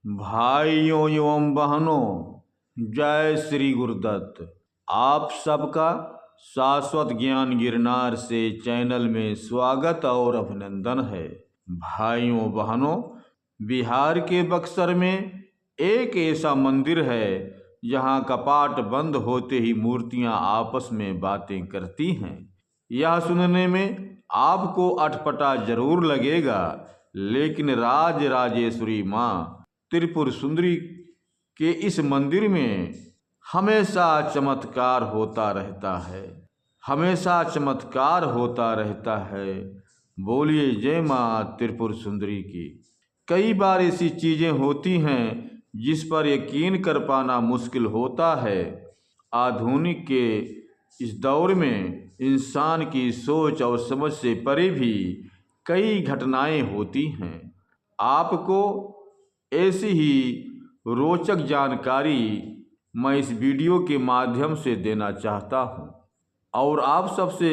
भाइयों एवं बहनों, जय श्री गुरुदत्त। आप सबका शाश्वत ज्ञान गिरनार से चैनल में स्वागत और अभिनंदन है। भाइयों बहनों, बिहार के बक्सर में एक ऐसा मंदिर है जहां कपाट बंद होते ही मूर्तियां आपस में बातें करती हैं। यह सुनने में आपको अटपटा जरूर लगेगा, लेकिन राज राजेश्वरी माँ त्रिपुर सुंदरी के इस मंदिर में हमेशा चमत्कार होता रहता है, हमेशा चमत्कार होता रहता है। बोलिए जय माँ त्रिपुर सुंदरी की। कई बार ऐसी चीज़ें होती हैं जिस पर यकीन कर पाना मुश्किल होता है। आधुनिक के इस दौर में इंसान की सोच और समझ से परे भी कई घटनाएं होती हैं। आपको ऐसी ही रोचक जानकारी मैं इस वीडियो के माध्यम से देना चाहता हूं और आप सबसे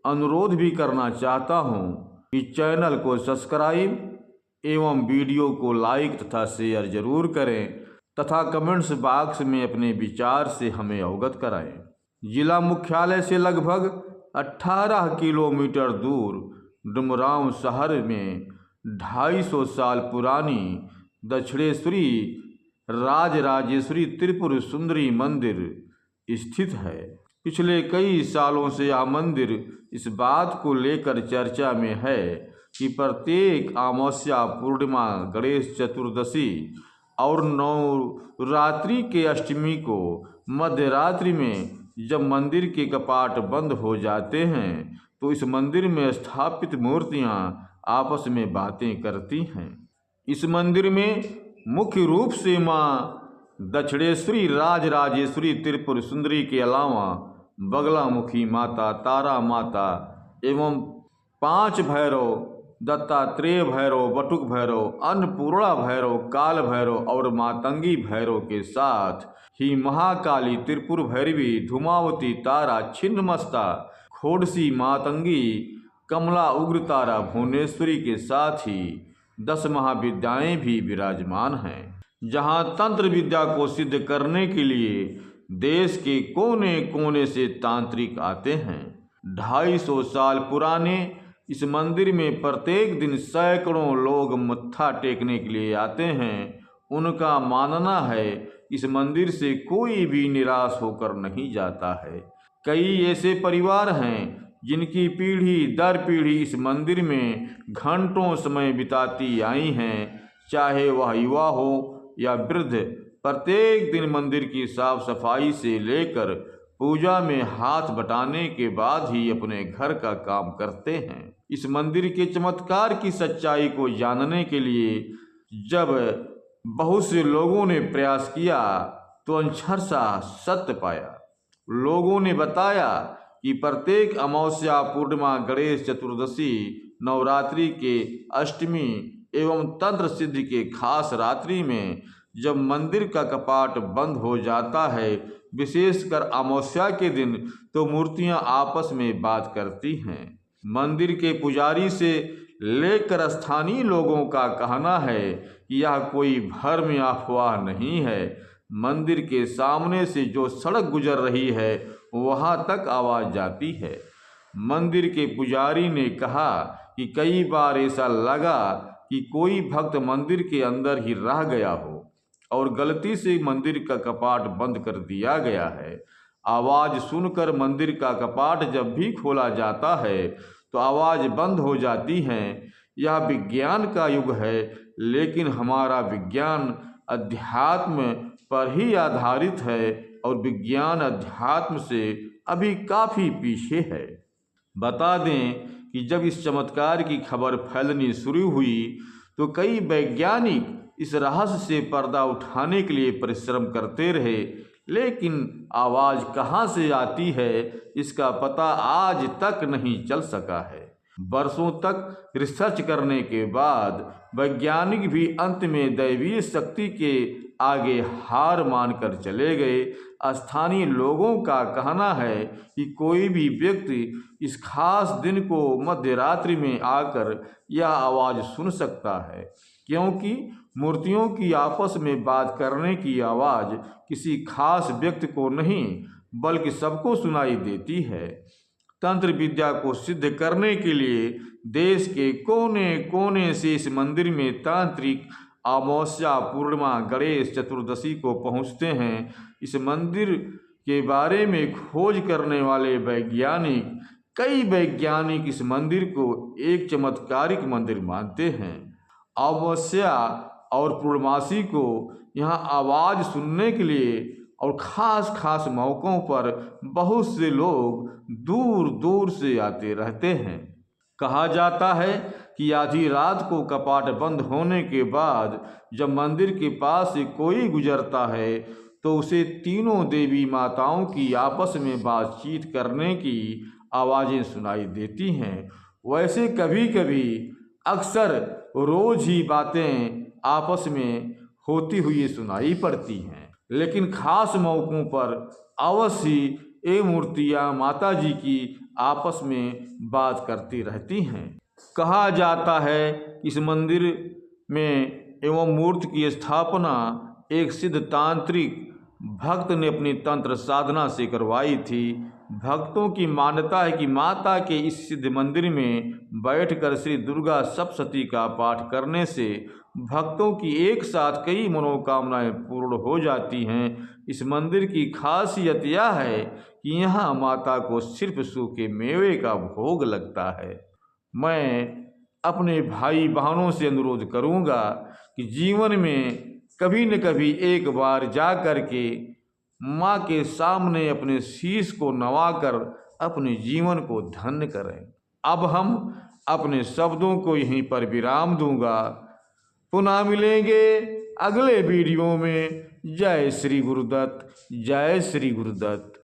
अनुरोध भी करना चाहता हूं कि चैनल को सब्सक्राइब एवं वीडियो को लाइक तथा शेयर जरूर करें तथा कमेंट्स बॉक्स में अपने विचार से हमें अवगत कराएं। जिला मुख्यालय से लगभग 18 किलोमीटर दूर डुमरांव शहर में 250 साल पुरानी दक्षिणेश्वरी राजराजेश्वरी त्रिपुर सुंदरी मंदिर स्थित है। पिछले कई सालों से यह मंदिर इस बात को लेकर चर्चा में है कि प्रत्येक अमावस्या, पूर्णिमा, गणेश चतुर्दशी और नवरात्रि के अष्टमी को मध्यरात्रि में जब मंदिर के कपाट बंद हो जाते हैं तो इस मंदिर में स्थापित मूर्तियां आपस में बातें करती हैं। इस मंदिर में मुख्य रूप से माँ दक्षिणेश्वरी राजराजेश्वरी त्रिपुर सुंदरी के अलावा बगलामुखी माता, तारा माता एवं 5 भैरव, दत्तात्रेय भैरव, बटुक भैरव, अन्नपूर्णा भैरव, काल भैरव और मातंगी भैरव के साथ ही महाकाली, त्रिपुर भैरवी, धूमावती, तारा, छिन्नमस्ता, खोड़सी, मातंगी, कमला, उग्रतारा, भुवनेश्वरी के साथ ही 10 महाविद्याएं भी विराजमान हैं। जहां तंत्र विद्या को सिद्ध करने के लिए देश के कोने कोने से तांत्रिक आते हैं। 250 साल पुराने इस मंदिर में प्रत्येक दिन सैकड़ों लोग मत्था टेकने के लिए आते हैं। उनका मानना है इस मंदिर से कोई भी निराश होकर नहीं जाता है। कई ऐसे परिवार हैं जिनकी पीढ़ी दर पीढ़ी इस मंदिर में घंटों समय बिताती आई हैं, चाहे वह युवा हो या वृद्ध। प्रत्येक दिन मंदिर की साफ सफाई से लेकर पूजा में हाथ बटाने के बाद ही अपने घर का काम करते हैं। इस मंदिर के चमत्कार की सच्चाई को जानने के लिए जब बहुत से लोगों ने प्रयास किया तो अक्षरशः सत्य पाया। लोगों ने बताया कि प्रत्येक अमावस्या, पूर्णिमा, गणेश चतुर्दशी, नवरात्रि के अष्टमी एवं तंत्र सिद्धि के खास रात्रि में जब मंदिर का कपाट बंद हो जाता है, विशेषकर अमावस्या के दिन, तो मूर्तियां आपस में बात करती हैं। मंदिर के पुजारी से लेकर स्थानीय लोगों का कहना है कि यह कोई भ्रम या अफवाह नहीं है। मंदिर के सामने से जो सड़क गुजर रही है वहां तक आवाज जाती है। मंदिर के पुजारी ने कहा कि कई बार ऐसा लगा कि कोई भक्त मंदिर के अंदर ही रह गया हो और गलती से मंदिर का कपाट बंद कर दिया गया है। आवाज सुनकर मंदिर का कपाट जब भी खोला जाता है तो आवाज बंद हो जाती है। यह विज्ञान का युग है, लेकिन हमारा विज्ञान अध्यात्म पर ही आधारित है और विज्ञान अध्यात्म से अभी काफ़ी पीछे है। बता दें कि जब इस चमत्कार की खबर फैलनी शुरू हुई तो कई वैज्ञानिक इस रहस्य से पर्दा उठाने के लिए परिश्रम करते रहे, लेकिन आवाज़ कहाँ से आती है इसका पता आज तक नहीं चल सका है। वर्षों तक रिसर्च करने के बाद वैज्ञानिक भी अंत में दैवीय शक्ति के आगे हार मानकर चले गए। स्थानीय लोगों का कहना है कि कोई भी व्यक्ति इस खास दिन को मध्य रात्रि में आकर यह आवाज़ सुन सकता है, क्योंकि मूर्तियों की आपस में बात करने की आवाज़ किसी खास व्यक्ति को नहीं बल्कि सबको सुनाई देती है। तंत्र विद्या को सिद्ध करने के लिए देश के कोने कोने से इस मंदिर में तांत्रिक अमावस्या, पूर्णिमा, गणेश चतुर्दशी को पहुंचते हैं। इस मंदिर के बारे में खोज करने वाले कई वैज्ञानिक इस मंदिर को एक चमत्कारिक मंदिर मानते हैं। अमावस्या और पूर्णमासी को यहाँ आवाज़ सुनने के लिए और ख़ास ख़ास मौक़ों पर बहुत से लोग दूर दूर से आते रहते हैं। कहा जाता है कि आधी रात को कपाट बंद होने के बाद जब मंदिर के पास से कोई गुजरता है तो उसे तीनों देवी माताओं की आपस में बातचीत करने की आवाज़ें सुनाई देती हैं। वैसे कभी कभी अक्सर रोज़ ही बातें आपस में होती हुई सुनाई पड़ती हैं, लेकिन खास मौक़ों पर अवश्य ये मूर्तियाँ माता जी की आपस में बात करती रहती हैं। कहा जाता है कि इस मंदिर में एवं मूर्ति की स्थापना एक सिद्ध तांत्रिक भक्त ने अपनी तंत्र साधना से करवाई थी। भक्तों की मान्यता है कि माता के इस सिद्ध मंदिर में बैठकर श्री दुर्गा सप्तशती का पाठ करने से भक्तों की एक साथ कई मनोकामनाएं पूर्ण हो जाती हैं। इस मंदिर की खासियत यह है कि यहाँ माता को सिर्फ सूखे मेवे का भोग लगता है। मैं अपने भाई बहनों से अनुरोध करूँगा कि जीवन में कभी न कभी एक बार जा कर के माँ के सामने अपने शीश को नवाकर अपने जीवन को धन्य करें। अब हम अपने शब्दों को यहीं पर विराम दूंगा। पुनः मिलेंगे अगले वीडियो में। जय श्री गुरुदत्त, जय श्री गुरुदत्त।